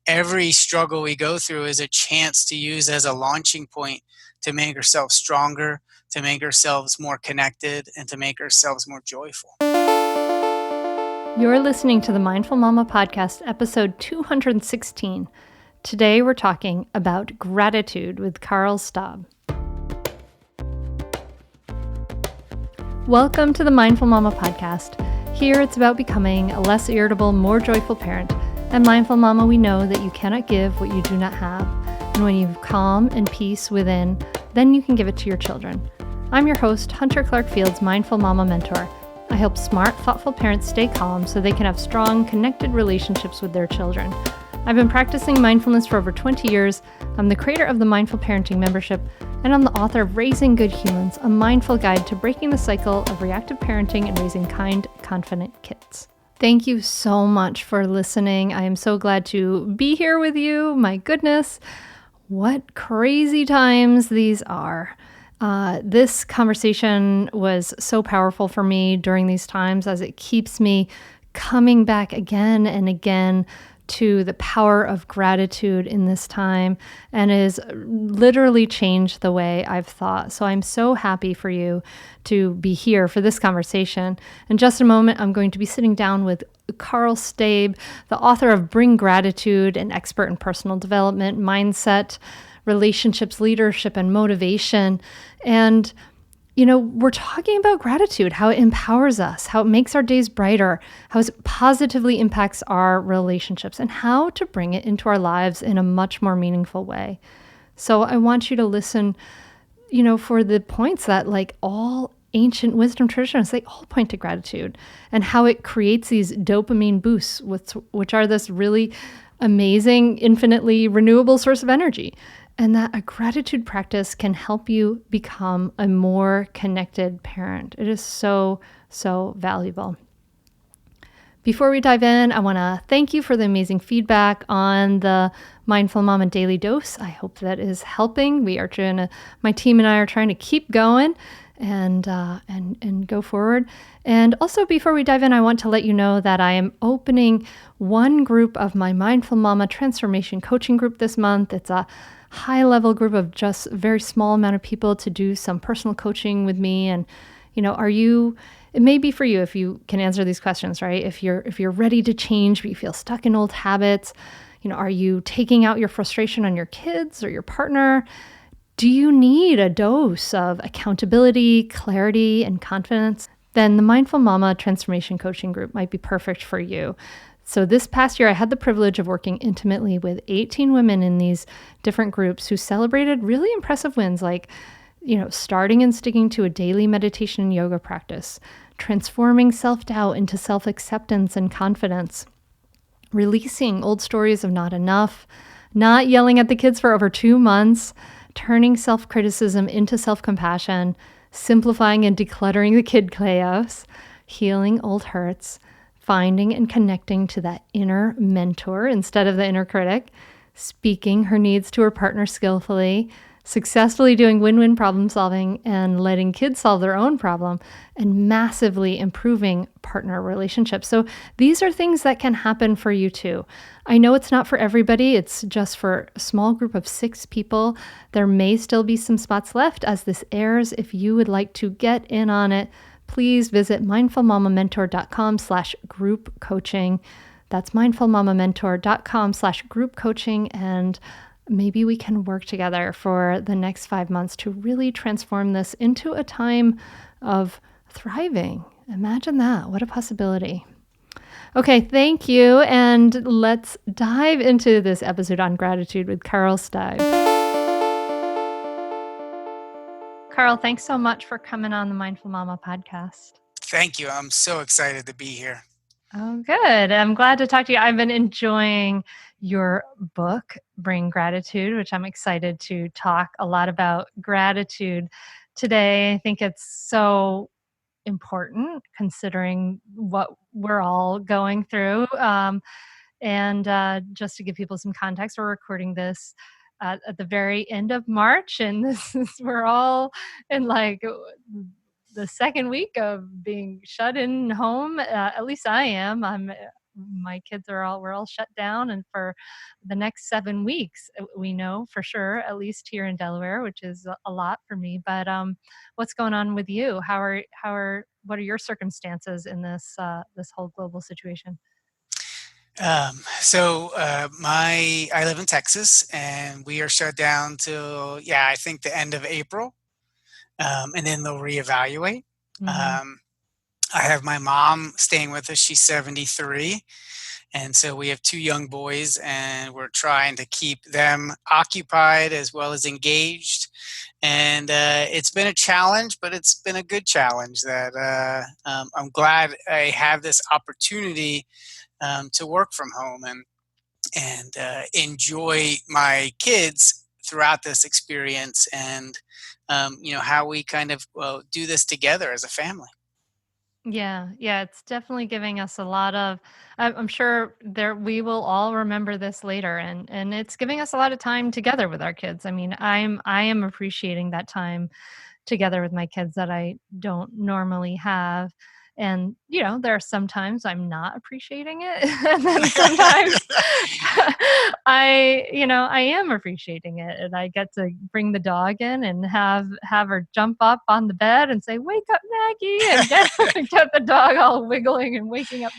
Every struggle we go through is a chance to use as a launching point to make ourselves stronger, to make ourselves more connected, and to make ourselves more joyful. You're listening to the Mindful Mama podcast, episode 216. Today we're talking about gratitude with Karl Staib. Welcome to the Mindful Mama podcast. Here it's about becoming a less irritable, more joyful parent. At Mindful Mama, we know that you cannot give what you do not have. And when you have calm and peace within, then you can give it to your children. I'm your host, Hunter Clark-Field's Mindful Mama mentor. I help smart, thoughtful parents stay calm so they can have strong, connected relationships with their children. I've been practicing mindfulness for over 20 years. I'm the creator of the Mindful Parenting membership, and I'm the author of Raising Good Humans, a mindful guide to breaking the cycle of reactive parenting and raising kind, confident kids. Thank you so much for listening. I am so glad to be here with you. My goodness, what crazy times these are. This conversation was so powerful for me during these times as it keeps me coming back again and again to the power of gratitude in this time, and has literally changed the way I've thought. So I'm so happy for you to be here for this conversation. In just a moment, I'm going to be sitting down with Karl Staib, the author of Bring Gratitude, an expert in personal development, mindset, relationships, leadership, and motivation. And we're talking about gratitude, how it empowers us, how it makes our days brighter, how it positively impacts our relationships, and how to bring it into our lives in a much more meaningful way. So I want you to listen, for the points that, like all ancient wisdom traditions, they all point to gratitude and how it creates these dopamine boosts, which are this really amazing, infinitely renewable source of energy. And that a gratitude practice can help you become a more connected parent. It is so, so valuable. Before we dive in, I want to thank you for the amazing feedback on the Mindful Mama Daily Dose. I hope that is helping. My team and I are trying to keep going and go forward. And also, before we dive in, I want to let you know that I am opening one group of my Mindful Mama Transformation Coaching Group this month. It's a high-level group of just a very small amount of people to do some personal coaching with me. And, it may be for you if you can answer these questions, right? If you're ready to change, but you feel stuck in old habits, are you taking out your frustration on your kids or your partner? Do you need a dose of accountability, clarity, and confidence? Then the Mindful Mama Transformation Coaching Group might be perfect for you. So this past year, I had the privilege of working intimately with 18 women in these different groups who celebrated really impressive wins, like, starting and sticking to a daily meditation and yoga practice, transforming self-doubt into self-acceptance and confidence, releasing old stories of not enough, not yelling at the kids for over 2 months, turning self-criticism into self-compassion, simplifying and decluttering the kid chaos, healing old hurts, finding and connecting to that inner mentor instead of the inner critic, speaking her needs to her partner skillfully, successfully doing win-win problem solving and letting kids solve their own problem, and massively improving partner relationships. So these are things that can happen for you too. I know it's not for everybody. It's just for a small group of 6 people. There may still be some spots left as this airs. If you would like to get in on it, please visit mindfulmamamentor.com/group coaching. That's mindfulmamamentor.com/group coaching. And maybe we can work together for the next 5 months to really transform this into a time of thriving. Imagine that. What a possibility. Okay, thank you. And let's dive into this episode on gratitude with Karl Staib. Karl, thanks so much for coming on the Mindful Mama podcast. Thank you. I'm so excited to be here. Oh, good. I'm glad to talk to you. I've been enjoying your book, Bring Gratitude, which I'm excited to talk a lot about gratitude today. I think it's so important considering what we're all going through. And just to give people some context, we're recording this at the very end of March, and we're all in like the second week of being shut in home. At least I am. I'm my kids we're all shut down, and for the next 7 weeks, we know for sure, at least here in Delaware, which is a lot for me. But what's going on with you? What are your circumstances in this whole global situation? I live in Texas, and we are shut down till, yeah, I think the end of April, and then they'll reevaluate. Hmm. Um, I have my mom staying with us. She's 73. And so we have two young boys, and we're trying to keep them occupied as well as engaged. And it's been a challenge, but it's been a good challenge that I'm glad I have this opportunity to work from home and enjoy my kids throughout this experience, and how we kind of do this together as a family. Yeah, yeah, it's definitely giving us a lot of. I'm sure there we will all remember this later, and it's giving us a lot of time together with our kids. I mean, I am appreciating that time together with my kids that I don't normally have. And, there are sometimes I'm not appreciating it. And then sometimes I am appreciating it. And I get to bring the dog in and have her jump up on the bed and say, "Wake up, Maggie," and get the dog all wiggling and waking up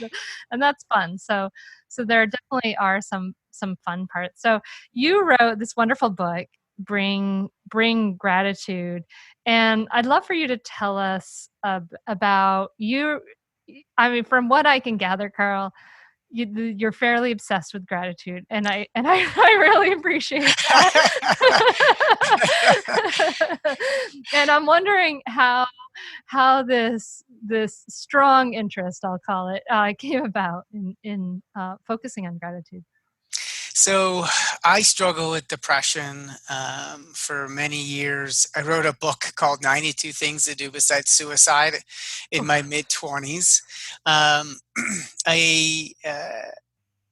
and that's fun. So there definitely are some fun parts. So you wrote this wonderful book, Bring Gratitude, and I'd love for you to tell us about you. I mean, from what I can gather, Carl, you're fairly obsessed with gratitude, and I really appreciate that. And I'm wondering how this strong interest, I'll call it, came about in focusing on gratitude. So I struggle with depression for many years. I wrote a book called 92 Things to Do Besides Suicide in my Oof. mid 20s. Um, I, uh,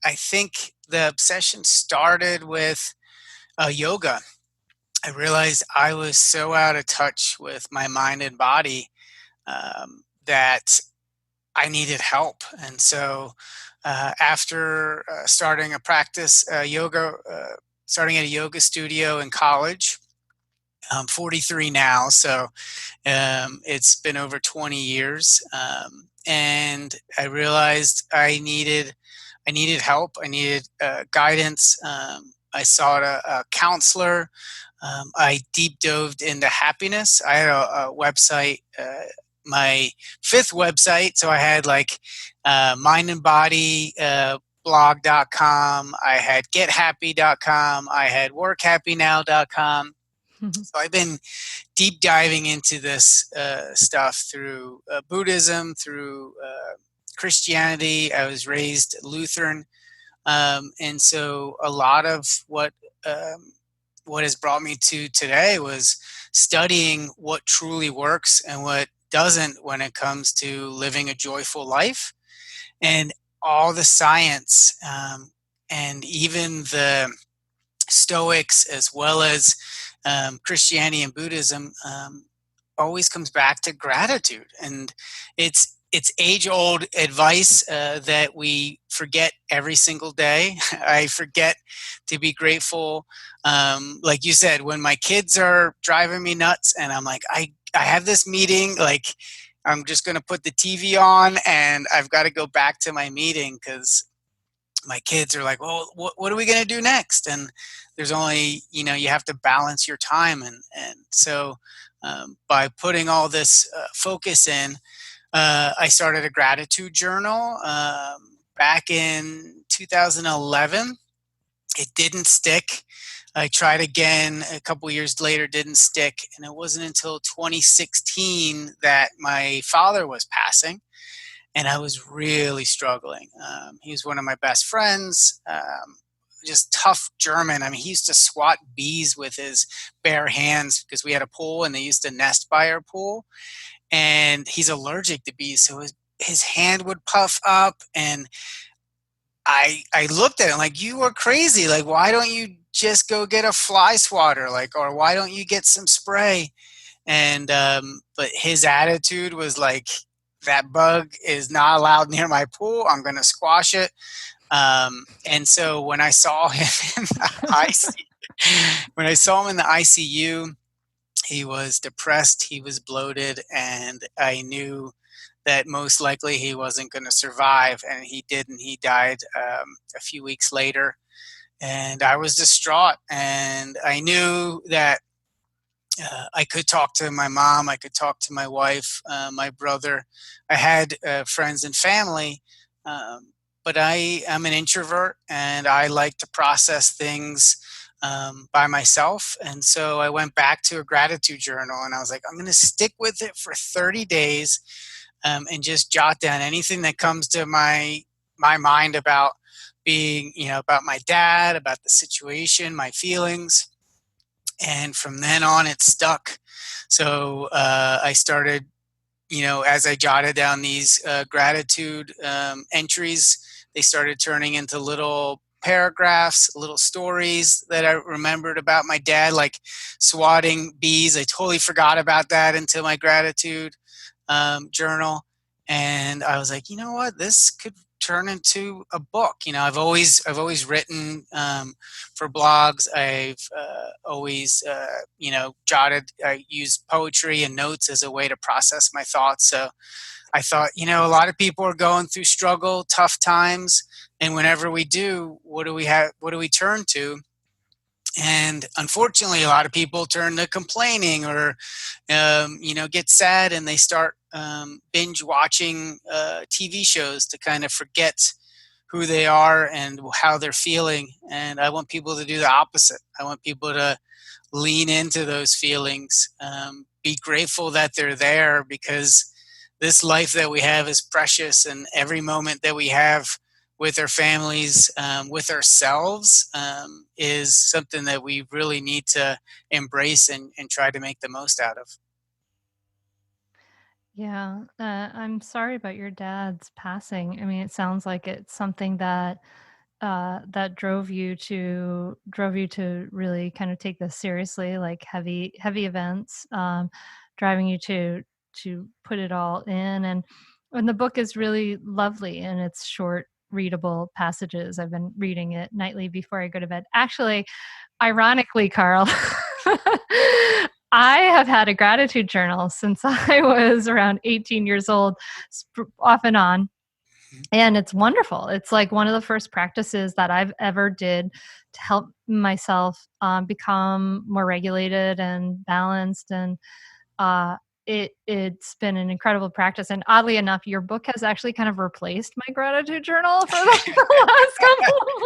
I think the obsession started with yoga. I realized I was so out of touch with my mind and body that I needed help. And so after starting a practice starting at a yoga studio in college, I'm 43 now, so it's been over 20 years, and I realized I needed help. I needed guidance. I sought a counselor. I deep dove into happiness. I had a website, my fifth website. So I had like mind and body blog.com. I had gethappy.com. I had workhappynow.com. So I've been deep diving into this stuff through Buddhism, through Christianity. I was raised Lutheran, and so a lot of what has brought me to today was studying what truly works and what doesn't when it comes to living a joyful life, and all the science, and even the Stoics, as well as Christianity and Buddhism, always comes back to gratitude. And it's age old advice that we forget every single day. I forget to be grateful. Like you said, when my kids are driving me nuts, and I'm like, I have this meeting, like I'm just going to put the TV on and I've got to go back to my meeting because my kids are like, well, what are we going to do next? And there's only, you have to balance your time. And so by putting all this focus in, I started a gratitude journal back in 2011. It didn't stick. I tried again a couple years later, didn't stick. And it wasn't until 2016 that my father was passing, and I was really struggling. He was one of my best friends, just tough German. I mean, he used to swat bees with his bare hands because we had a pool and they used to nest by our pool. And he's allergic to bees, so his hand would puff up. And I looked at him like, you are crazy. Like, why don't you just go get a fly swatter? Like, or why don't you get some spray? And but his attitude was like, that bug is not allowed near my pool. I'm going to squash it. And so when I saw him in the when I saw him in the ICU, he was depressed, he was bloated, and I knew that most likely he wasn't going to survive, and he didn't. He died a few weeks later, and I was distraught. And I knew that I could talk to my mom, I could talk to my wife, my brother. I had friends and family, but I am an introvert and I like to process things by myself. And so I went back to a gratitude journal and I was like, I'm going to stick with it for 30 days and just jot down anything that comes to my mind about being, about my dad, about the situation, my feelings. And from then on, it stuck. So I started, as I jotted down these gratitude entries, they started turning into little paragraphs, little stories that I remembered about my dad, like swatting bees. I totally forgot about that until my gratitude journal. And I was like, you know what, this could turn into a book. I've always written for blogs. I've always jotted. I use poetry and notes as a way to process my thoughts. So I thought, a lot of people are going through struggle, tough times, and whenever we do, what do we have? What do we turn to? And unfortunately, a lot of people turn to complaining or, get sad and they start binge watching TV shows to kind of forget who they are and how they're feeling. And I want people to do the opposite. I want people to lean into those feelings, be grateful that they're there, because this life that we have is precious, and every moment that we have with our families, with ourselves, is something that we really need to embrace and try to make the most out of. Yeah, I'm sorry about your dad's passing. I mean, it sounds like it's something that that drove you to really kind of take this seriously, like heavy events, driving you to put it all in. And the book is really lovely, and it's short, readable passages. I've been reading it nightly before I go to bed. Actually, ironically, Karl, I have had a gratitude journal since I was around 18 years old, off and on. And it's wonderful. It's like one of the first practices that I've ever did to help myself become more regulated and balanced. And uh, it's been an incredible practice. And oddly enough, your book has actually kind of replaced my gratitude journal for the last couple of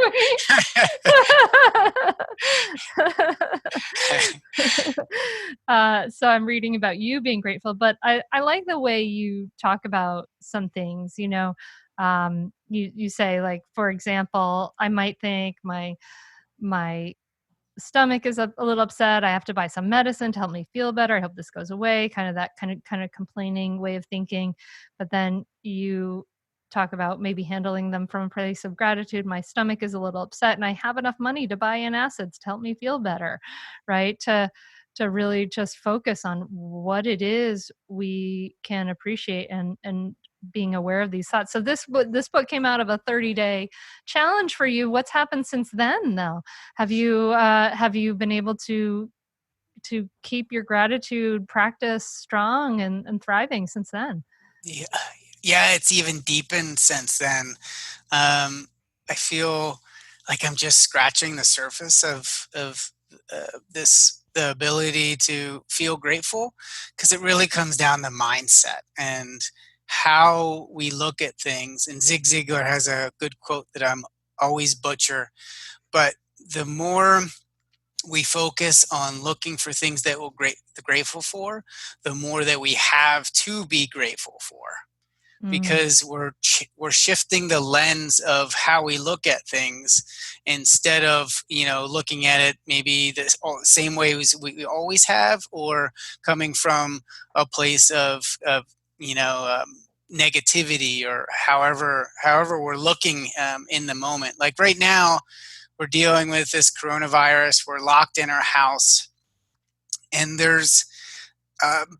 weeks. So I'm reading about you being grateful, but I like the way you talk about some things. You say, like, for example, I might think my stomach is a little upset. I have to buy some medicine to help me feel better. I hope this goes away. Kind of that kind of complaining way of thinking. But then you talk about maybe handling them from a place of gratitude. My stomach is a little upset and I have enough money to buy antacids to help me feel better, right? To really just focus on what it is we can appreciate, and being aware of these thoughts. So this book came out of a 30-day challenge for you. What's happened since then, though? Have you been able to keep your gratitude practice strong and thriving since then? Yeah, yeah, it's even deepened since then. I feel like I'm just scratching the surface of this the ability to feel grateful, because it really comes down to mindset and how we look at things. And Zig Ziglar has a good quote that I'm always butcher, but the more we focus on looking for things that we're grateful for, the more that we have to be grateful for, Mm. because we're shifting the lens of how we look at things, instead of looking at it maybe the same way as we always have, or coming from a place of negativity, or however we're looking in the moment. Like right now, we're dealing with this coronavirus. We're locked in our house, and there's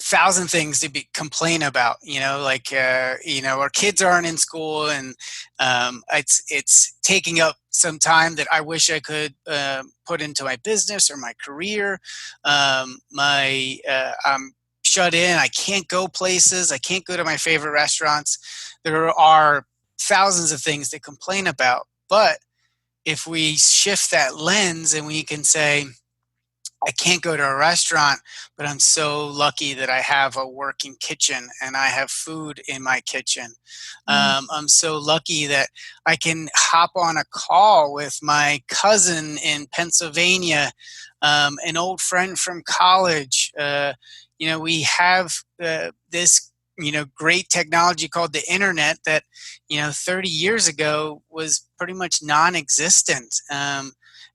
thousand things to complain about, like, our kids aren't in school, and it's taking up some time that I wish I could put into my business or my career. I'm shut in. I can't go places. I can't go to my favorite restaurants. There are thousands of things to complain about. But if we shift that lens and we can say, I can't go to a restaurant, but I'm so lucky that I have a working kitchen and I have food in my kitchen. Mm. I'm so lucky that I can hop on a call with my cousin in Pennsylvania, an old friend from college. We have this great technology called the internet that 30 years ago was pretty much non-existent.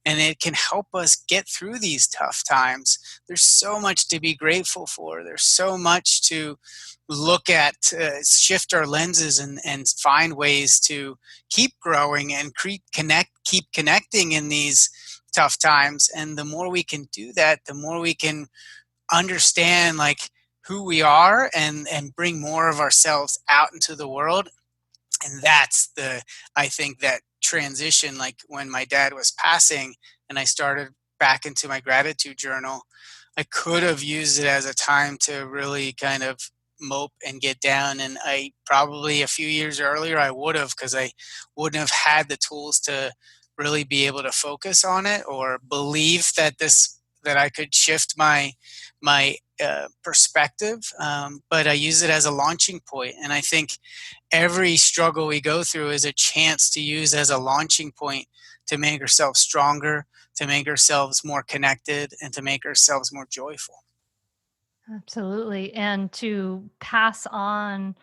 And it can help us get through these tough times. There's so much to be grateful for. There's so much to look at, shift our lenses, and find ways to keep growing and keep connecting in these tough times. And the more we can do that, the more we can understand like who we are, and bring more of ourselves out into the world. And that's I think that transition, like when my dad was passing and I started back into my gratitude journal, I could have used it as a time to really kind of mope and get down. And I probably a few years earlier I would have, because I wouldn't have had the tools to really be able to focus on it, or believe that I could shift my perspective. But I use it as a launching point. And I think every struggle we go through is a chance to use as a launching point to make ourselves stronger, to make ourselves more connected, and to make ourselves more joyful. Absolutely. And to pass on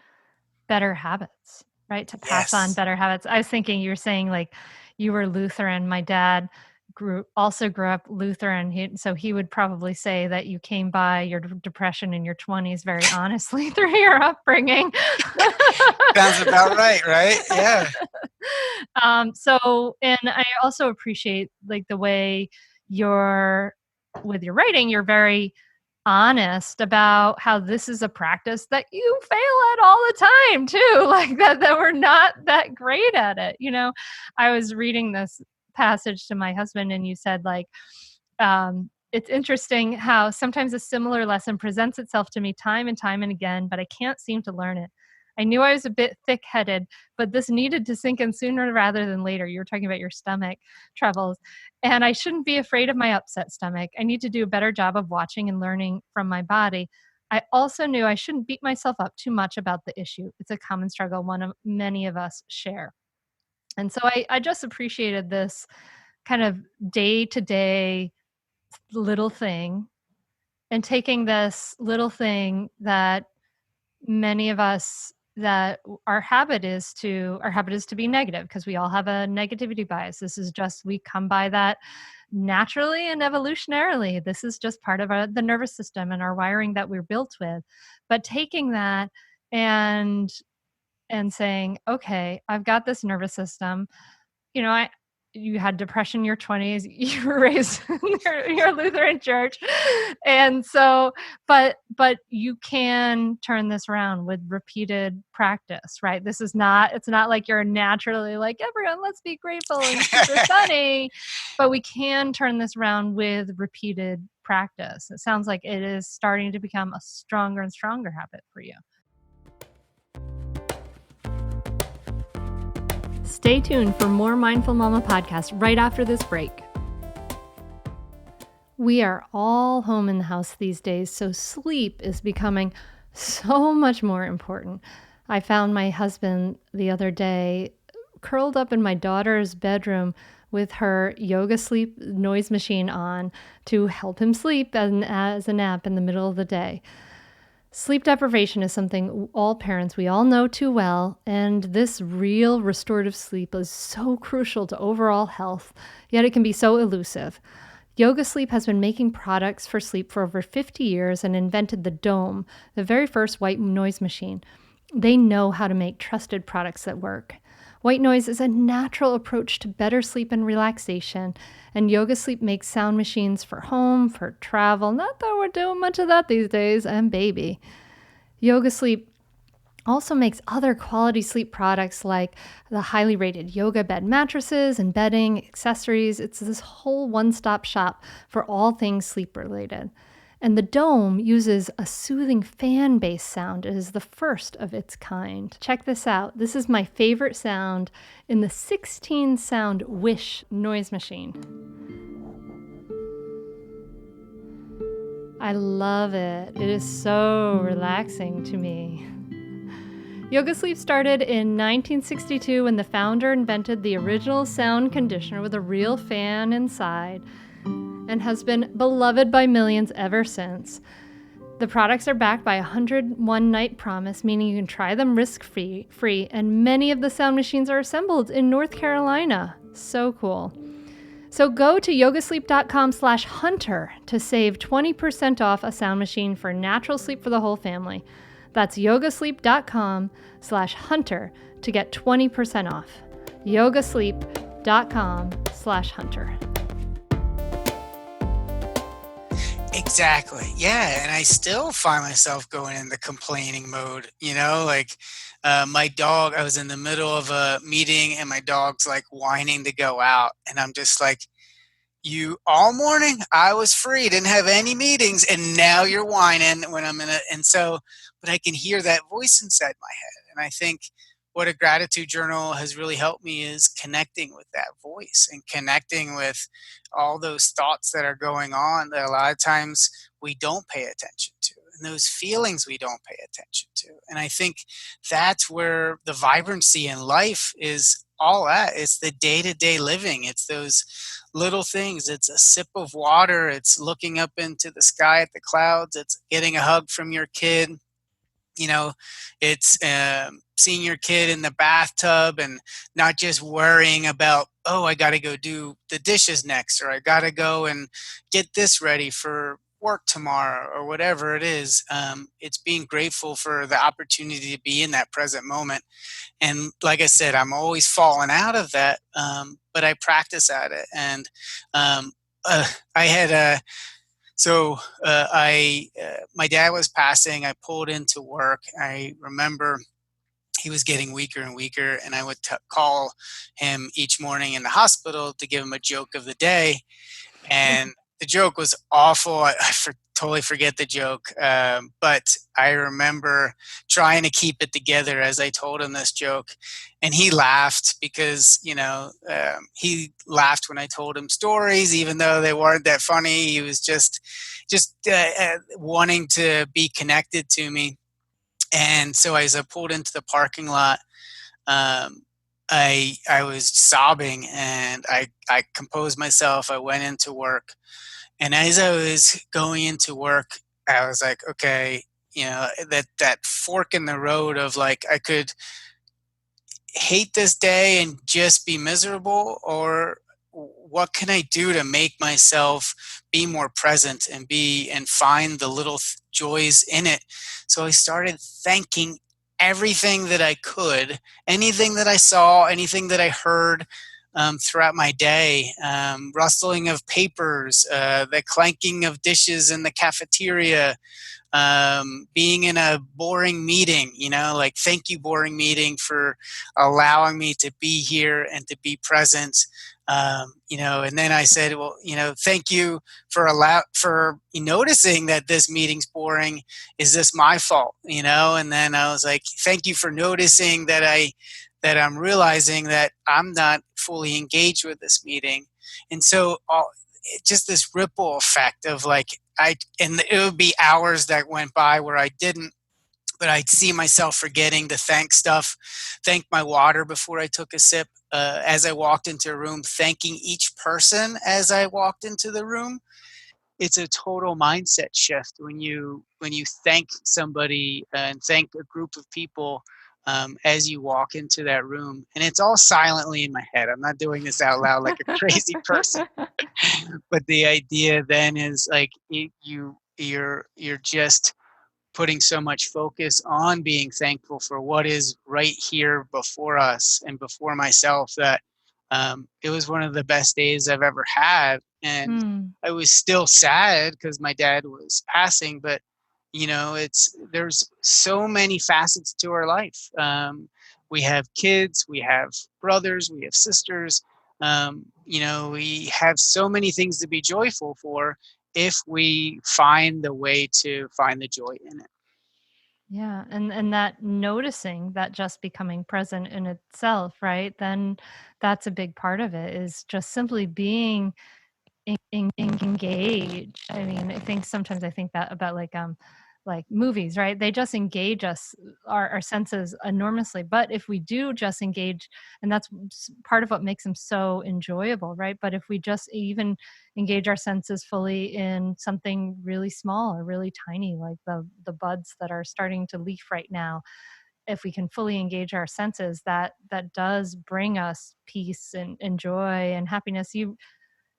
better habits, right? To pass on Yes. better habits. I was thinking you were saying like you were Lutheran. My dad grew up Lutheran. So he would probably say that you came by your depression in your 20s very honestly through your upbringing. Sounds about right, right? Yeah. And I also appreciate like the way you're with your writing, you're very honest about how this is a practice that you fail at all the time too, like that we're not that great at it. I was reading this passage to my husband and you said like, it's interesting how sometimes a similar lesson presents itself to me time and time and again, but I can't seem to learn it. I knew I was a bit thick-headed, but this needed to sink in sooner rather than later. You were talking about your stomach troubles. And I shouldn't be afraid of my upset stomach. I need to do a better job of watching and learning from my body. I also knew I shouldn't beat myself up too much about the issue. It's a common struggle, one of many of us share. And so I just appreciated this kind of day-to-day little thing, and taking this little thing that many of us, that our habit is to be negative, because we all have a negativity bias. This is just, we come by that naturally and evolutionarily. This is just part of the nervous system and our wiring that we're built with. But taking that and saying, okay, I've got this nervous system. You had depression in your 20s, you were raised in your Lutheran church. And so, but you can turn this around with repeated practice, right? It's not like you're naturally like, everyone, let's be grateful and super sunny, but we can turn this around with repeated practice. It sounds like it is starting to become a stronger and stronger habit for you. Stay tuned for more Mindful Mama podcast right after this break. We are all home in the house these days, so sleep is becoming so much more important. I found my husband the other day curled up in my daughter's bedroom with her yoga sleep noise machine on to help him sleep as a nap in the middle of the day. Sleep deprivation is something all parents, we all know too well, and this real restorative sleep is so crucial to overall health, yet it can be so elusive. Yoga Sleep has been making products for sleep for over 50 years and invented the Dome, the very first white noise machine. They know how to make trusted products that work. White noise is a natural approach to better sleep and relaxation, and Yoga Sleep makes sound machines for home, for travel. Not that we're doing much of that these days, and baby. Yoga Sleep also makes other quality sleep products like the highly rated yoga bed mattresses and bedding, accessories. It's this whole one-stop shop for all things sleep related. And the dome uses a soothing fan-based sound. It is the first of its kind. Check this out. This is my favorite sound in the 16-sound Wish noise machine. I love it. It is so relaxing to me. Yoga Sleep started in 1962 when the founder invented the original sound conditioner with a real fan inside, and has been beloved by millions ever since. The products are backed by a 101 night promise, meaning you can try them risk-free, and many of the sound machines are assembled in North Carolina. So cool. So go to yogasleep.com/hunter to save 20% off a sound machine for natural sleep for the whole family. That's yogasleep.com/hunter to get 20% off. yogasleep.com/hunter. Exactly. Yeah. And I still find myself going in the complaining mode, like my dog, I was in the middle of a meeting and my dog's like whining to go out. And I'm just like, you all morning, I was free, didn't have any meetings. And now you're whining when I'm in it. And so, but I can hear that voice inside my head. And I think what a gratitude journal has really helped me is connecting with that voice and connecting with all those thoughts that are going on that a lot of times we don't pay attention to, and those feelings we don't pay attention to. And I think that's where the vibrancy in life is all at. It's the day-to-day living. It's those little things. It's a sip of water. It's looking up into the sky at the clouds. It's getting a hug from your kid. It's seeing your kid in the bathtub and not just worrying about, oh, I got to go do the dishes next, or I got to go and get this ready for work tomorrow, or whatever it is. It's being grateful for the opportunity to be in that present moment. And like I said, I'm always falling out of that, but I practice at it. And I had a my dad was passing. I pulled into work. I remember he was getting weaker and weaker, and I would call him each morning in the hospital to give him a joke of the day. And the joke was awful. Totally forget the joke. But I remember trying to keep it together as I told him this joke. And he laughed because, he laughed when I told him stories, even though they weren't that funny. He was just wanting to be connected to me. And so as I pulled into the parking lot, I was sobbing, and I composed myself. I went into work. And as I was going into work, I was like, okay, that fork in the road of like, I could hate this day and just be miserable, or what can I do to make myself be more present and find the little joys in it? So I started thanking everything that I could, anything that I saw, anything that I heard, throughout my day, rustling of papers, the clanking of dishes in the cafeteria, being in a boring meeting, like, thank you, boring meeting, for allowing me to be here and to be present. And then I said, well, thank you for noticing that this meeting's boring. Is this my fault? And then I was like, thank you for noticing that I'm realizing that I'm not fully engaged with this meeting. And so just this ripple effect of like, and it would be hours that went by where I didn't, but I'd see myself forgetting to thank my water before I took a sip, as I walked into a room, thanking each person as I walked into the room. It's a total mindset shift when you thank somebody and thank a group of people, as you walk into that room. And it's all silently in my head. I'm not doing this out loud like a crazy person. But the idea then is like, you're just putting so much focus on being thankful for what is right here before us and before myself, that it was one of the best days I've ever had. And Mm. I was still sad because my dad was passing, but there's so many facets to our life. We have kids, we have brothers, we have sisters. We have so many things to be joyful for if we find the way to find the joy in it. Yeah, and that noticing, that just becoming present in itself, right? Then that's a big part of it, is just simply being engaged. I mean, sometimes I think that about like movies, right? They just engage us, our senses enormously. But if we do just engage, and that's part of what makes them so enjoyable, right? But if we just even engage our senses fully in something really small or really tiny, like the buds that are starting to leaf right now, if we can fully engage our senses, that does bring us peace and joy and happiness.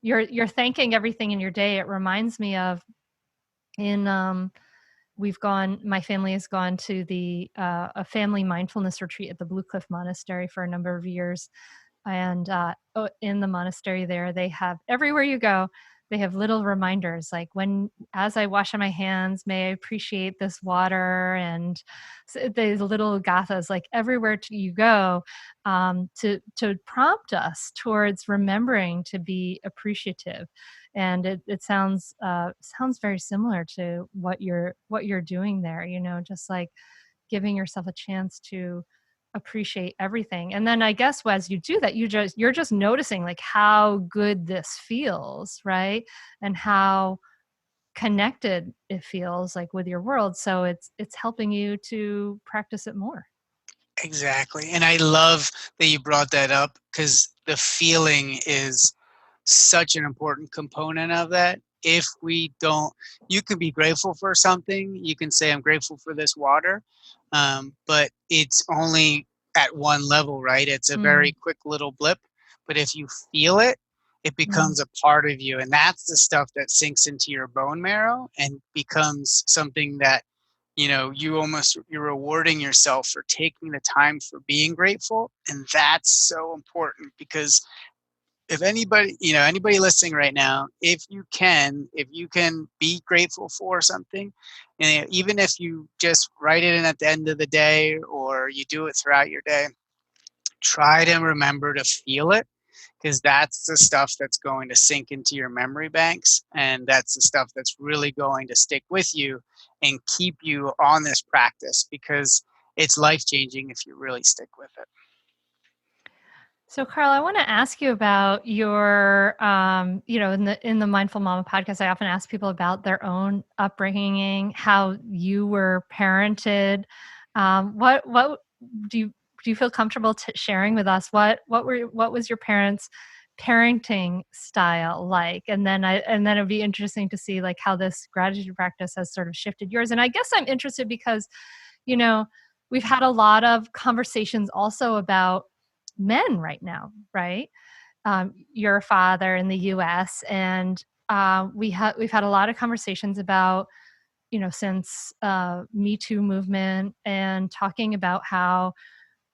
You're thanking everything in your day. It reminds me of, in my family has gone to the a family mindfulness retreat at the Blue Cliff Monastery for a number of years. And in the monastery there, they have, everywhere you go, they have little reminders, like, when, as I wash my hands, may I appreciate this water. And so there's little gathas, like, everywhere you go, to prompt us towards remembering to be appreciative. And it sounds very similar to what you're doing there, just like giving yourself a chance to appreciate everything. And then I guess as you do that, you're just noticing, like, how good this feels, right? And how connected it feels, like, with your world. So it's helping you to practice it more. Exactly. And I love that you brought that up, because the feeling is such an important component of that. If we don't, you can be grateful for something. You can say, I'm grateful for this water. But it's only at one level, right? It's a very Mm, quick little blip. But if you feel it, it mm. becomes a part of you. And that's the stuff that sinks into your bone marrow and becomes something that you're rewarding yourself for taking the time for being grateful. And that's so important, because if anybody listening right now, if you can be grateful for something, and even if you just write it in at the end of the day, or you do it throughout your day, try to remember to feel it, because that's the stuff that's going to sink into your memory banks, and that's the stuff that's really going to stick with you and keep you on this practice, because it's life changing if you really stick with it. So, Carl, I want to ask you about your, in the Mindful Mama podcast, I often ask people about their own upbringing, how you were parented. What do you feel comfortable sharing with us? What was your parents' parenting style like? And then it'd be interesting to see, like, how this gratitude practice has sort of shifted yours. And I guess I'm interested because, you know, we've had a lot of conversations also about men right now, right? You're a father in the U.S., and we've had a lot of conversations about, since Me Too movement, and talking about how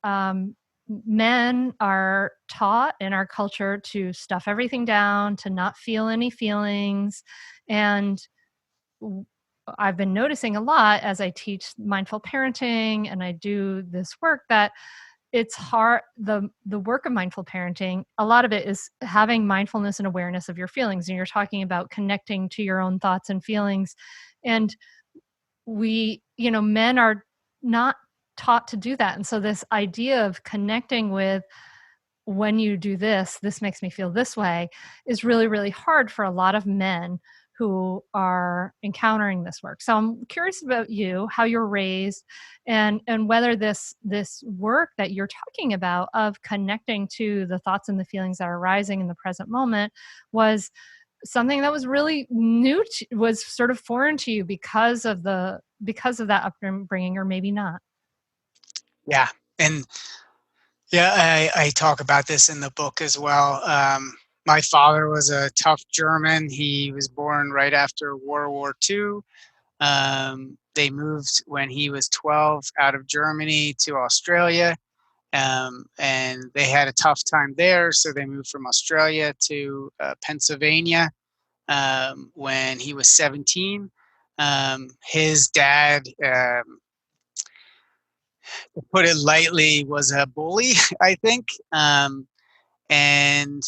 um, men are taught in our culture to stuff everything down, to not feel any feelings. And I've been noticing a lot as I teach mindful parenting and I do this work, that it's hard. The work of mindful parenting, a lot of it is having mindfulness and awareness of your feelings. And you're talking about connecting to your own thoughts and feelings. And men are not taught to do that. And so this idea of connecting with, when you do this makes me feel this way, is really, really hard for a lot of men who are encountering this work. So I'm curious about you, how you're raised, and whether this work that you're talking about, of connecting to the thoughts and the feelings that are arising in the present moment, was something that was really was sort of foreign to you because of that upbringing, or maybe not. Yeah. And yeah, I talk about this in the book as well. My father was a tough German. He was born right after World War II. They moved when he was 12 out of Germany to Australia, and they had a tough time there, so they moved from Australia to Pennsylvania when he was 17. His dad, to put it lightly, was a bully, I think. And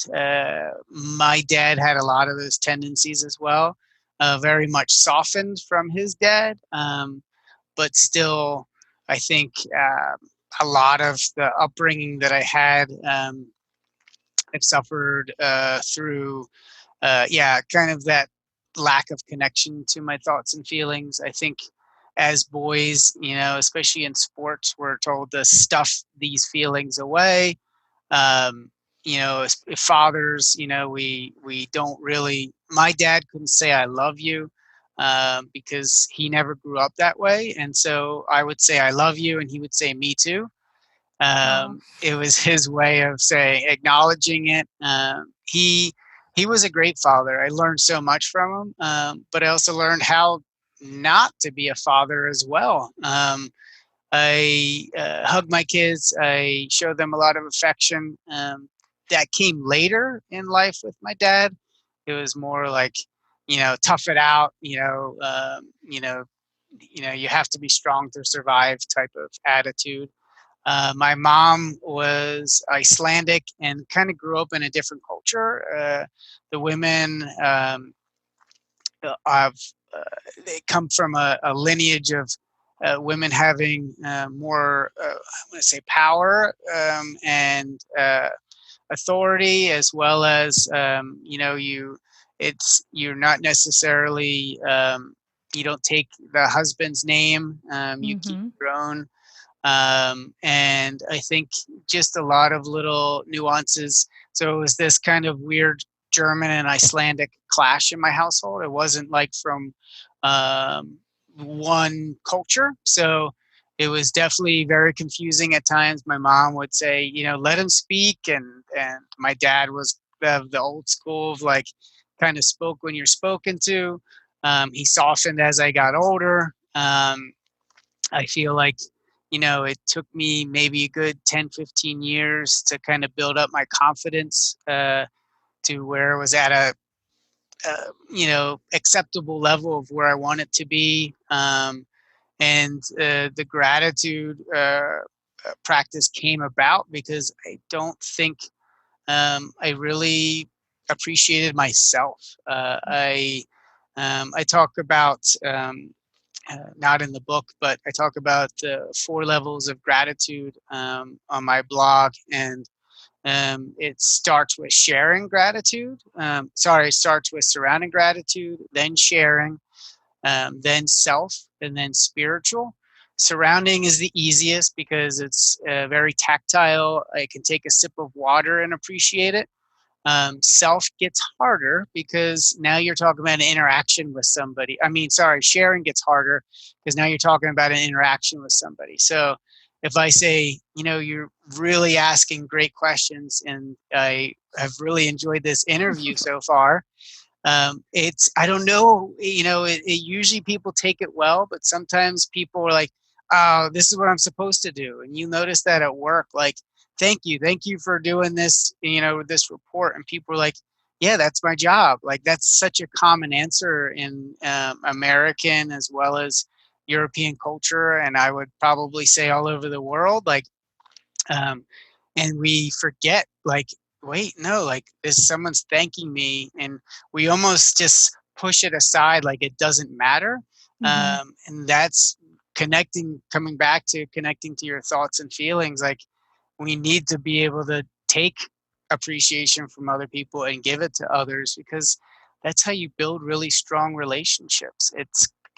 my dad had a lot of those tendencies as well, very much softened from his dad, but still, I think a lot of the upbringing that I had, I've suffered through, yeah, kind of that lack of connection to my thoughts and feelings. I think as boys, especially in sports, we're told to stuff these feelings away. um, as fathers, we don't really. My dad couldn't say "I love you" because he never grew up that way, and so I would say "I love you," and he would say "Me too." Oh. It was his way of saying, acknowledging it. He was a great father. I learned so much from him, but I also learned how not to be a father as well. I hug my kids. I show them a lot of affection. That came later in life with my dad. It was more like, tough it out. You have to be strong to survive type of attitude. My mom was Icelandic and kind of grew up in a different culture. The women have they come from a lineage of women having more, I want to say, power and authority, as well as you're not necessarily you don't take the husband's name. You keep Mm-hmm. your own. And I think just a lot of little nuances. So it was this kind of weird German and Icelandic clash in my household. It wasn't like from um, one culture. So it was definitely very confusing at times. My mom would say, let him speak. And my dad was the old school of like, kind of spoke when you're spoken to. He softened as I got older. I feel like, it took me maybe a good 10, 15 years to kind of build up my confidence to where it was at acceptable level of where I want it to be. And the gratitude practice came about because I don't think I really appreciated myself. I talk about not in the book, but I talk about the 4 levels of gratitude on my blog, and it starts with sharing gratitude. It starts with surrounding gratitude, then sharing, then self, and then spiritual. Surrounding is the easiest because it's very tactile. I can take a sip of water and appreciate it. Self gets harder because now you're talking about an interaction with somebody. Sharing gets harder because now you're talking about an interaction with somebody. So if I say, you're really asking great questions and I have really enjoyed this interview so far, I don't know, it usually people take it well, but sometimes people are like, oh, this is what I'm supposed to do. And you notice that at work, like, thank you for doing this, this report. And people are like, yeah, that's my job. Like, that's such a common answer in American as well as European culture. And I would probably say all over the world, like, um, and we forget, like, wait, no, like, this someone's thanking me, and we almost just push it aside like it doesn't matter. Mm-hmm. And that's coming back to connecting to your thoughts and feelings. Like, we need to be able to take appreciation from other people and give it to others, because that's how you build really strong relationships.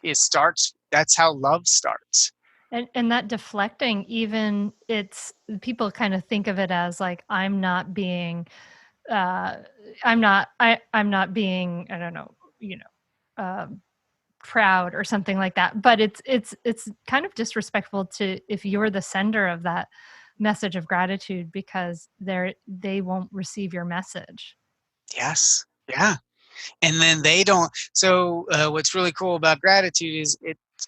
It starts That's how love starts. And that deflecting, even it's people kind of think of it as like uh I'm not being, I don't know, proud or something like that. But it's kind of disrespectful to if you're the sender of that message of gratitude, because they won't receive your message. Yes. Yeah. And then they don't. So what's really cool about gratitude is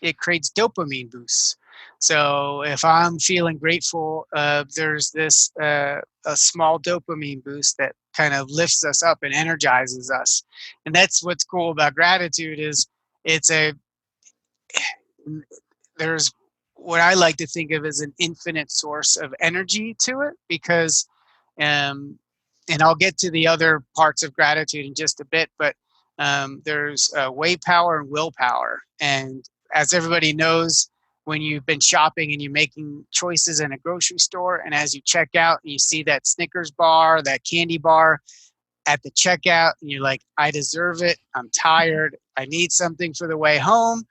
it creates dopamine boosts. So if I'm feeling grateful, there's this a small dopamine boost that kind of lifts us up and energizes us. And that's what's cool about gratitude is it's a there's what I like to think of as an infinite source of energy to it because um, and I'll get to the other parts of gratitude in just a bit, but there's way power and willpower. And as everybody knows, when you've been shopping and you're making choices in a grocery store, and as you check out, you see that Snickers bar, that candy bar at the checkout, and you're like, I deserve it. I'm tired. I need something for the way home.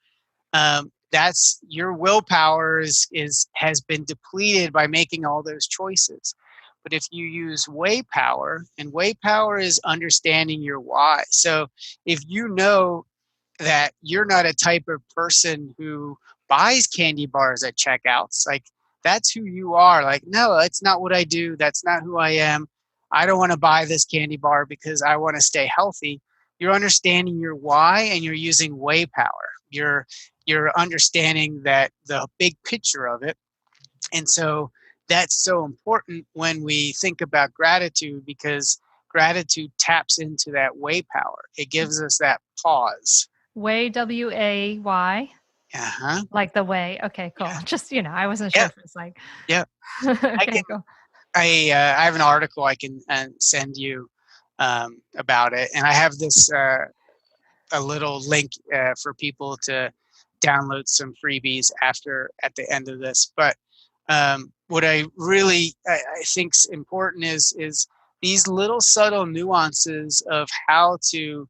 That's your willpower is has been depleted by making all those choices. But if you use way power, and way power is understanding your why. So if you know that you're not a type of person who buys candy bars at checkouts, like that's who you are. Like, no, that's not what I do. That's not who I am. I don't want to buy this candy bar because I want to stay healthy. You're understanding your why and you're using way power. You're understanding that the big picture of it. And so that's so important when we think about gratitude because gratitude taps into that way power. It gives us that pause. Way, WAY, Uh-huh. like the way. Okay, cool. Just, I wasn't sure Yeah. if it's like, Yeah. I okay, can cool. I have an article I can send you about it. And I have this a little link for people to download some freebies at the end of this. But what I really I think's important is these little subtle nuances of how to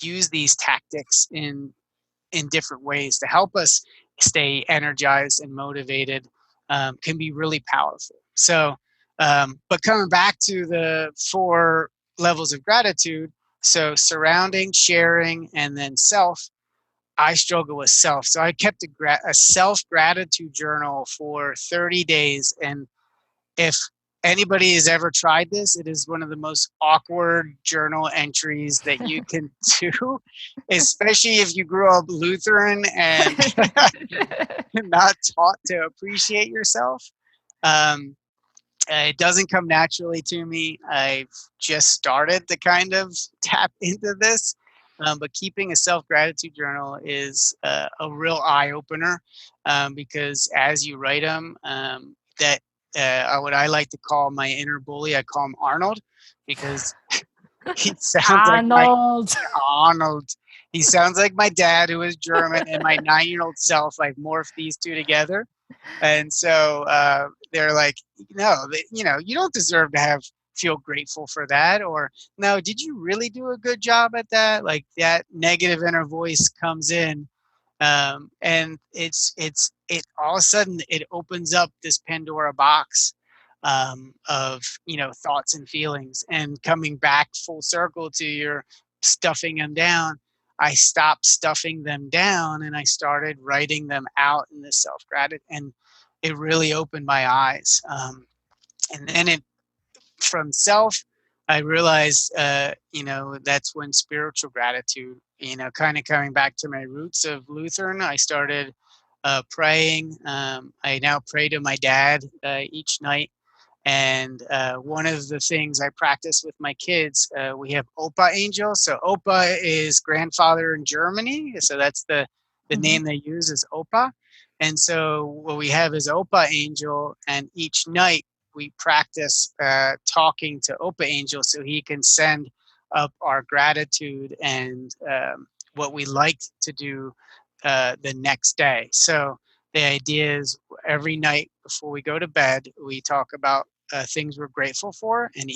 use these tactics in different ways to help us stay energized and motivated can be really powerful. So, but coming back to the 4 levels of gratitude, so surrounding, sharing, and then self, I struggle with self. So I kept a self gratitude journal for 30 days. And if anybody has ever tried this, it is one of the most awkward journal entries that you can do, especially if you grew up Lutheran and not taught to appreciate yourself. Um, it doesn't come naturally to me. I've just started to kind of tap into this. But keeping a self gratitude journal is a real eye opener because as you write them, that what I like to call my inner bully, I call him Arnold because he sounds like my Arnold. Arnold. He sounds like my dad, who is German, and my 9-year-old self. I've morphed these two together. And so they're like, no, you don't deserve to feel grateful for that. Or no, did you really do a good job at that? Like that negative inner voice comes in. And it all of a sudden it opens up this Pandora box of, thoughts and feelings and coming back full circle to your stuffing them down. I stopped stuffing them down and I started writing them out in this self gratitude, and it really opened my eyes. And then from self, I realized, that's when spiritual gratitude, kind of coming back to my roots of Lutheran, I started praying. I now pray to my dad each night. And one of the things I practice with my kids, we have Opa Angel. So Opa is grandfather in Germany. So that's the name they use is Opa. And so what we have is Opa Angel. And each night we practice talking to Opa Angel so he can send up our gratitude and what we like to do the next day. So the idea is every night before we go to bed, we talk about things we're grateful for. And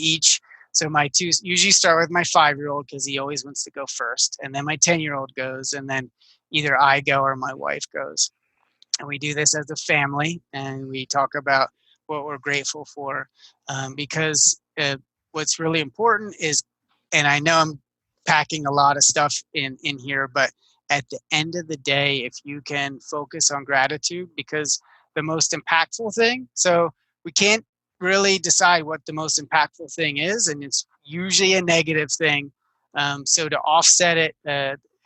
so my two usually start with my 5-year-old because he always wants to go first. And then my 10-year-old goes, and then either I go or my wife goes. And we do this as a family, and we talk about what we're grateful for because what's really important is, and I know I'm packing a lot of stuff in here, but at the end of the day, if you can focus on gratitude, because the most impactful thing, so we can't really decide what the most impactful thing is, and it's usually a negative thing. So to offset it,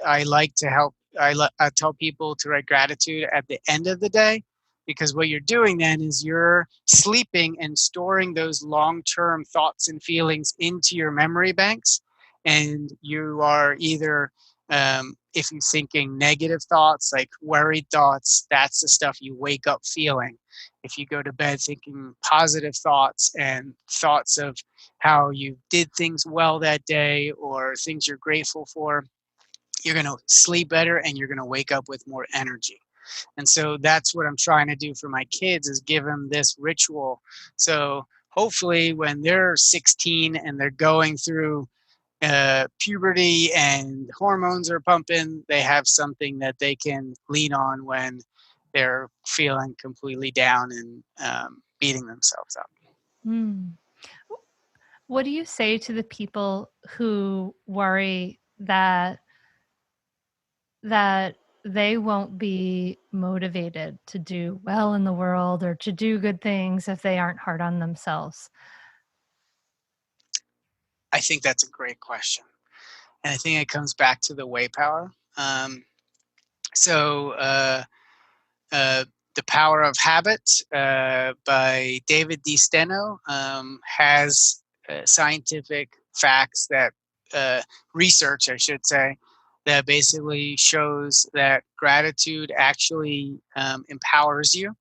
I like to help I tell people to write gratitude at the end of the day, because what you're doing then is you're sleeping and storing those long-term thoughts and feelings into your memory banks, and you are either if you're thinking negative thoughts, like worried thoughts, that's the stuff you wake up feeling. If you go to bed thinking positive thoughts and thoughts of how you did things well that day or things you're grateful for, you're going to sleep better and you're going to wake up with more energy. And so that's what I'm trying to do for my kids, is give them this ritual. So hopefully when they're 16 and they're going through puberty and hormones are pumping, they have something that they can lean on when they're feeling completely down and beating themselves up. Mm. What do you say to the people who worry that they won't be motivated to do well in the world or to do good things if they aren't hard on themselves? I think that's a great question. And I think it comes back to the way power. So, uh, The Power of Habit by David D. Steno has scientific facts that, research, I should say, that basically shows that gratitude actually empowers you.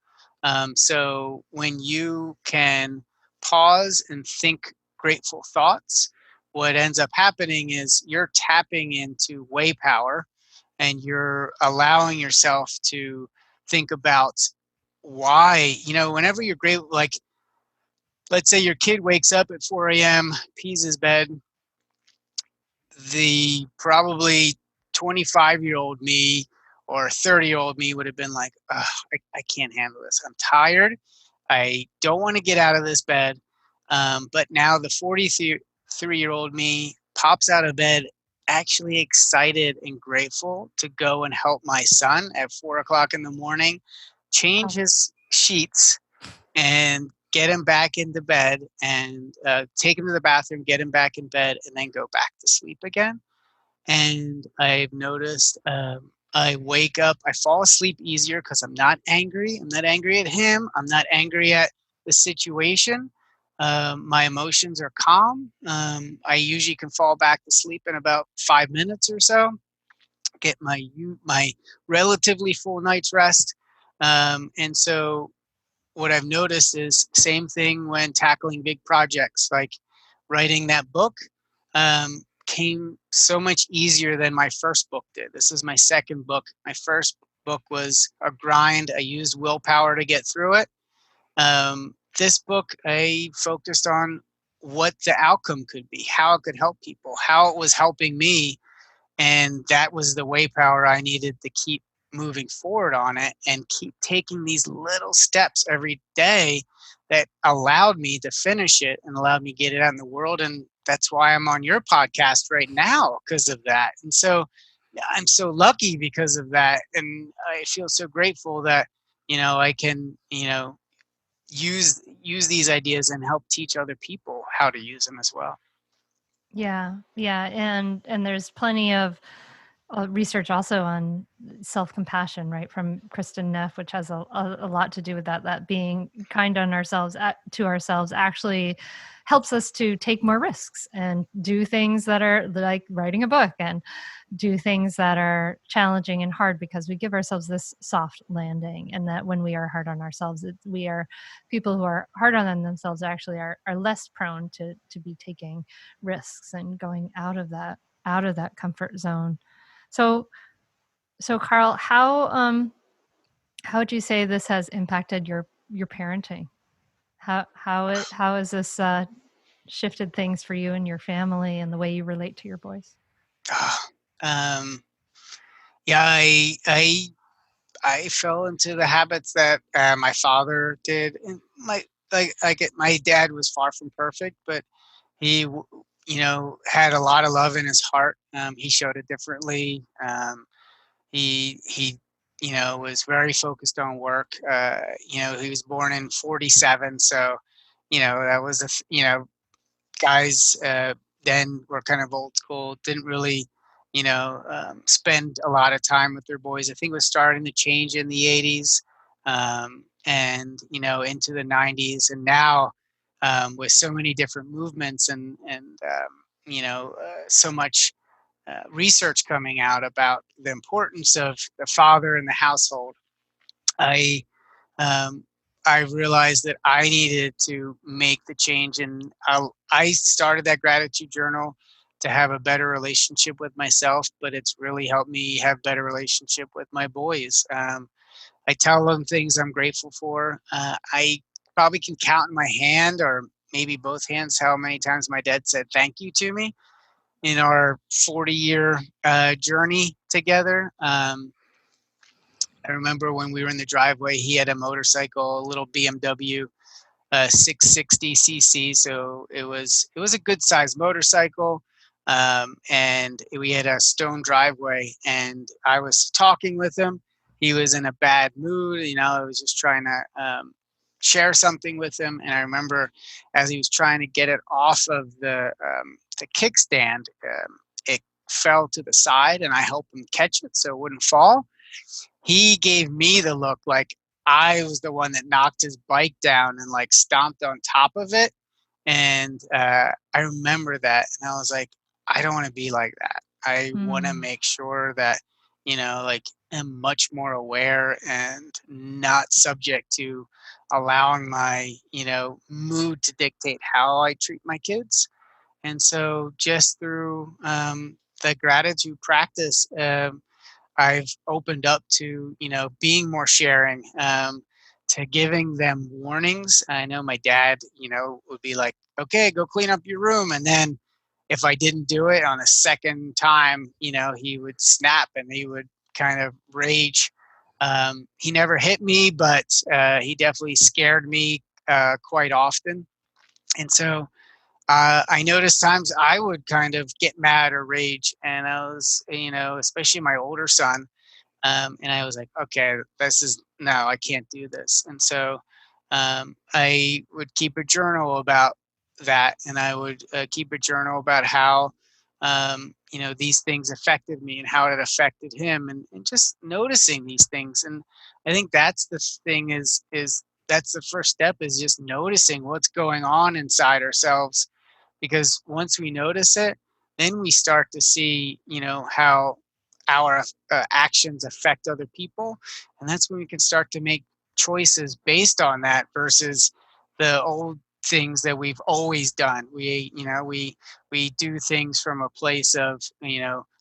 So when you can pause and think grateful thoughts, what ends up happening is you're tapping into way power, and you're allowing yourself to think about why, whenever you're great, like let's say your kid wakes up at 4 a.m., pees his bed, the probably 25-year-old me or 30-year-old me would have been like, I can't handle this. I'm tired. I don't want to get out of this bed. But now the 43-year-old me pops out of bed, actually excited and grateful to go and help my son at 4 o'clock in the morning, change Wow. his sheets, and get him back into bed, and take him to the bathroom, get him back in bed, and then go back to sleep again. And I've noticed I wake up, I fall asleep easier because I'm not angry. I'm not angry at him. I'm not angry at the situation. My emotions are calm. I usually can fall back to sleep in about 5 minutes or so, get my relatively full night's rest. And so what I've noticed is same thing when tackling big projects, like writing that book came so much easier than my first book did. This is my second book. My first book was a grind. I used willpower to get through it. This book, I focused on what the outcome could be, how it could help people, how it was helping me, and that was the way power I needed to keep moving forward on it and keep taking these little steps every day that allowed me to finish it and allowed me to get it out in the world. And that's why I'm on your podcast right now, because of that. And so I'm so lucky because of that. And I feel so grateful that, I can, use these ideas and help teach other people how to use them as well. Yeah, yeah, and there's plenty of research also on self-compassion, right, from Kristen Neff, which has a lot to do with that being kind on ourselves, to ourselves, actually helps us to take more risks and do things that are like writing a book and do things that are challenging and hard, because we give ourselves this soft landing. And that when we are hard on ourselves, we are people who are hard on themselves actually are less prone to be taking risks and going out of that comfort zone. So, Karl, how would you say this has impacted your parenting? How has this shifted things for you and your family and the way you relate to your boys? Ah, um, yeah, I fell into the habits that my father did. And my dad was far from perfect, but he had a lot of love in his heart. He showed it differently. He was very focused on work. He was born in '47, so that was guys then were kind of old school, didn't really spend a lot of time with their boys. I think it was starting to change in the 80s, and into the 90s, and now with so many different movements and so much research coming out about the importance of the father in the household. I um, I realized that I needed to make the change, and I started that gratitude journal to have a better relationship with myself. But it's really helped me have better relationship with my boys. I tell them things I'm grateful for. I probably can count in my hand, or maybe both hands, how many times my dad said thank you to me in our 40-year journey together. I remember when we were in the driveway, he had a motorcycle, a little BMW 660cc. So it was a good sized motorcycle, and we had a stone driveway. And I was talking with him. He was in a bad mood. I was just trying to share something with him. And I remember as he was trying to get it off of the kickstand, it fell to the side, and I helped him catch it so it wouldn't fall. He gave me the look like I was the one that knocked his bike down and like stomped on top of it. And I remember that, and I was like, I don't want to be like that. I want to Mm. make sure that, like, I'm much more aware and not subject to allowing my, mood to dictate how I treat my kids. And so just through the gratitude practice, I've opened up to, being more sharing, to giving them warnings. I know my dad, would be like, okay, go clean up your room. And then if I didn't do it on a second time, he would snap and he would kind of rage. He never hit me, but he definitely scared me quite often. And so I noticed times I would kind of get mad or rage. And I was, especially my older son, and I was like, okay, no, I can't do this. And so I would keep a journal about that. And I would keep a journal about how, these things affected me and how it affected him, and just noticing these things. And I think that's the thing is that's the first step, is just noticing what's going on inside ourselves, because once we notice it, then we start to see, how our actions affect other people, and that's when we can start to make choices based on that versus the old things that we've always done. We do things from a place of,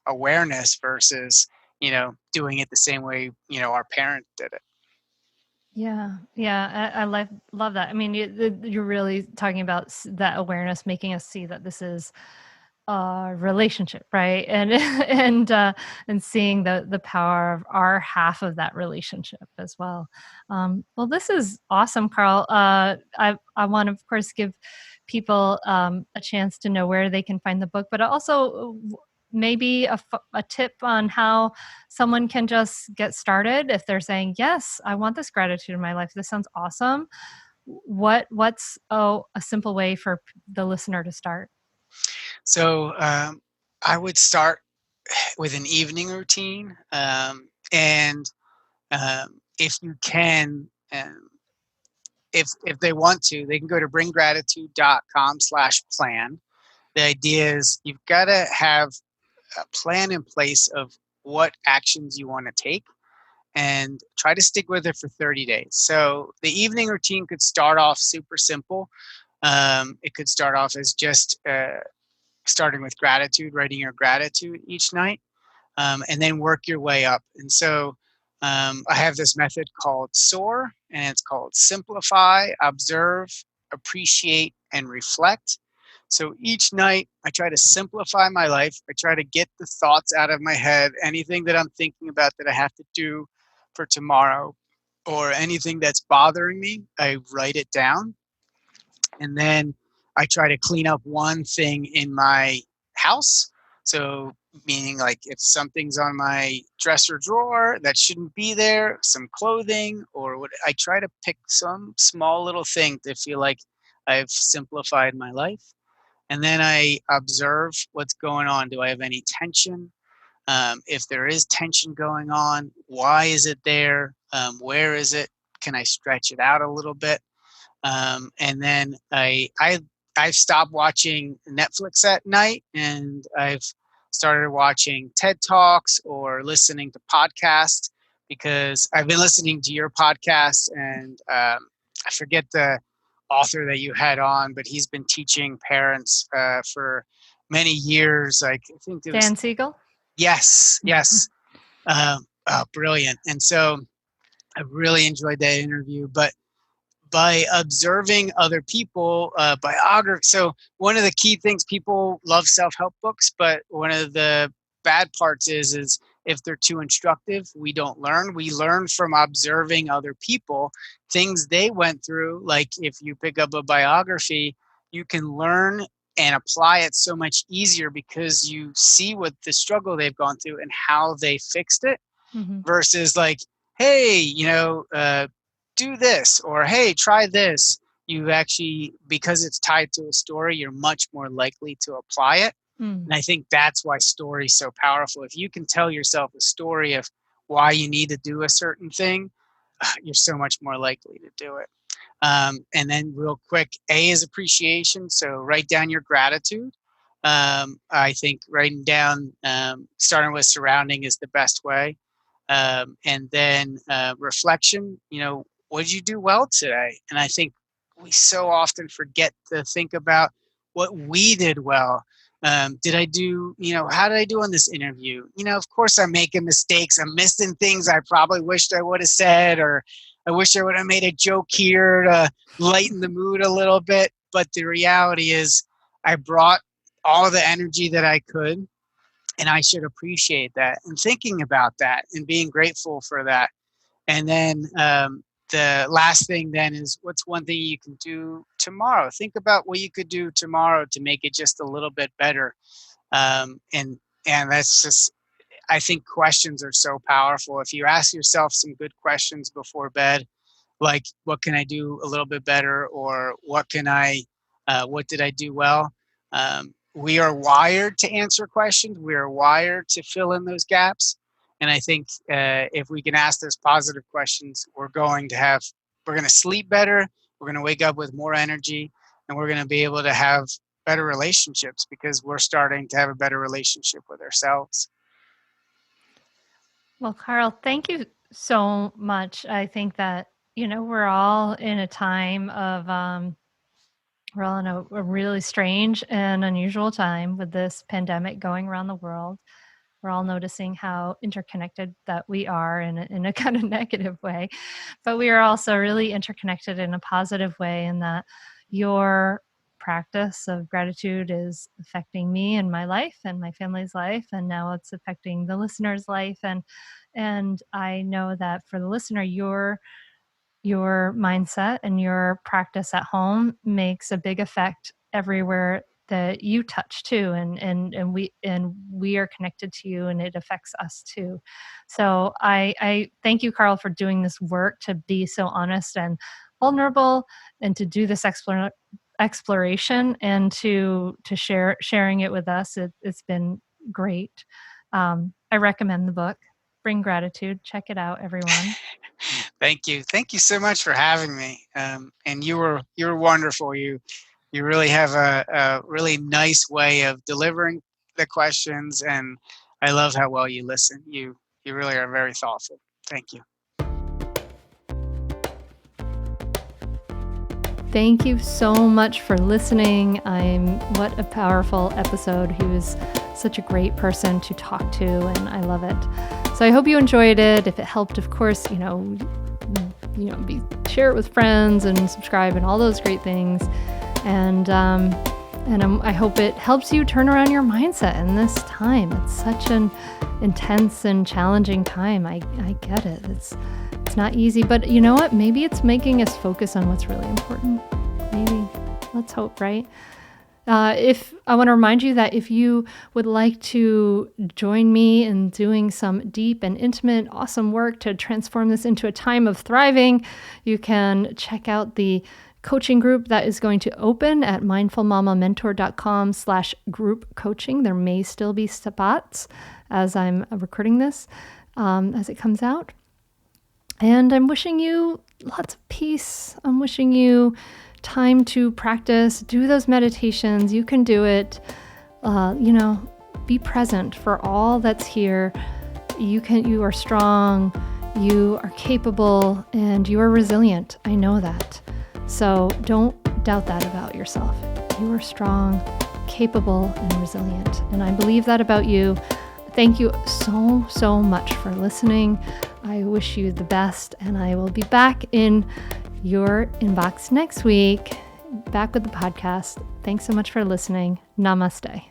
awareness versus, doing it the same way, our parents did it. Yeah, yeah, I love that. I mean, you're really talking about that awareness, making us see that this is a relationship, right? And and seeing the power of our half of that relationship as well. Well, this is awesome, Karl. I want to, of course, give people a chance to know where they can find the book, but also maybe a tip on how someone can just get started if they're saying, yes, I want this gratitude in my life. This sounds awesome. What's a simple way for the listener to start? So I would start with an evening routine, and if you can, if they want to, they can go to bringgratitude.com/plan. The idea is you've got to have a plan in place of what actions you want to take, and try to stick with it for 30 days. So the evening routine could start off super simple. It could start off as just starting with gratitude, writing your gratitude each night, and then work your way up. And so I have this method called SOAR, and it's called Simplify, Observe, Appreciate, and Reflect. So each night I try to simplify my life. I try to get the thoughts out of my head, anything that I'm thinking about that I have to do for tomorrow, or anything that's bothering me, I write it down. And then I try to clean up one thing in my house. So, meaning like if something's on my dresser drawer that shouldn't be there, some clothing, or what, I try to pick some small little thing to feel like I've simplified my life. And then I observe what's going on. Do I have any tension? If there is tension going on, why is it there? Where is it? Can I stretch it out a little bit? And then I've stopped watching Netflix at night, and I've started watching TED Talks or listening to podcasts, because I've been listening to your podcast, and I forget the author that you had on, but he's been teaching parents for many years. Like, I think it was Dan Siegel? yes, yes, brilliant. And so I really enjoyed that interview, but by observing other people, biography. So one of the key things, people love self-help books, but one of the bad parts is if they're too instructive, we don't learn. We learn from observing other people, things they went through. Like if you pick up a biography, you can learn and apply it so much easier because you see what the struggle they've gone through and how they fixed it, versus like, hey, do this, or hey, try this. You actually, because it's tied to a story, you're much more likely to apply it. And I think that's why story is so powerful. If you can tell yourself a story of why you need to do a certain thing, you're so much more likely to do it. And then real quick, A is appreciation. So write down your gratitude. I think writing down, starting with surrounding, is the best way. And then reflection, what did you do well today? And I think we so often forget to think about what we did well. Did I do, how did I do on this interview? Of course I'm making mistakes. I'm missing things I probably wished I would have said, or I wish I would have made a joke here to lighten the mood a little bit. But the reality is I brought all the energy that I could, and I should appreciate that, and thinking about that and being grateful for that. And then the last thing then is, what's one thing you can do tomorrow? Think about what you could do tomorrow to make it just a little bit better. And that's just, I think questions are so powerful. If you ask yourself some good questions before bed, like what can I do a little bit better, or what did I do well? We are wired to answer questions. We are wired to fill in those gaps. And I think if we can ask those positive questions, we're going to sleep better. We're going to wake up with more energy, and we're going to be able to have better relationships, because we're starting to have a better relationship with ourselves. Well, Karl, thank you so much. I think that, we're all in a time of, we're all in a really strange and unusual time with this pandemic going around the world. We're all noticing how interconnected that we are in a kind of negative way, but we are also really interconnected in a positive way, in that your practice of gratitude is affecting me and my life and my family's life, and now it's affecting the listener's life. And I know that for the listener, your mindset and your practice at home makes a big effect everywhere that you touch too, and we are connected to you, and it affects us too. So I thank you, Karl, for doing this work to be so honest and vulnerable, and to do this exploration, and to sharing it with us. It's been great. I recommend the book, Bring Gratitude. Check it out, everyone. Thank you so much for having me. And you're wonderful. You really have a really nice way of delivering the questions, and I love how well you listen. You really are very thoughtful. Thank you. Thank you so much for listening. What a powerful episode. He was such a great person to talk to, and I love it. So I hope you enjoyed it. If it helped, of course, share it with friends and subscribe and all those great things. And I hope it helps you turn around your mindset in this time. It's such an intense and challenging time. I get it. It's not easy, but you know what? Maybe it's making us focus on what's really important. Maybe. Let's hope, right? If I want to remind you that if you would like to join me in doing some deep and intimate, awesome work to transform this into a time of thriving, you can check out the coaching group that is going to open at mindfulmamamentor.com/group coaching. There may still be spots. as I'm recording this, as it comes out. And I'm wishing you lots of peace. I'm wishing you time to practice, do those meditations. You can do it. Be present for all that's here. You are strong, you are capable, and you are resilient. I know that. So don't doubt that about yourself. You are strong, capable, and resilient. And I believe that about you. Thank you so, so much for listening. I wish you the best, and I will be back in your inbox next week, back with the podcast. Thanks so much for listening. Namaste.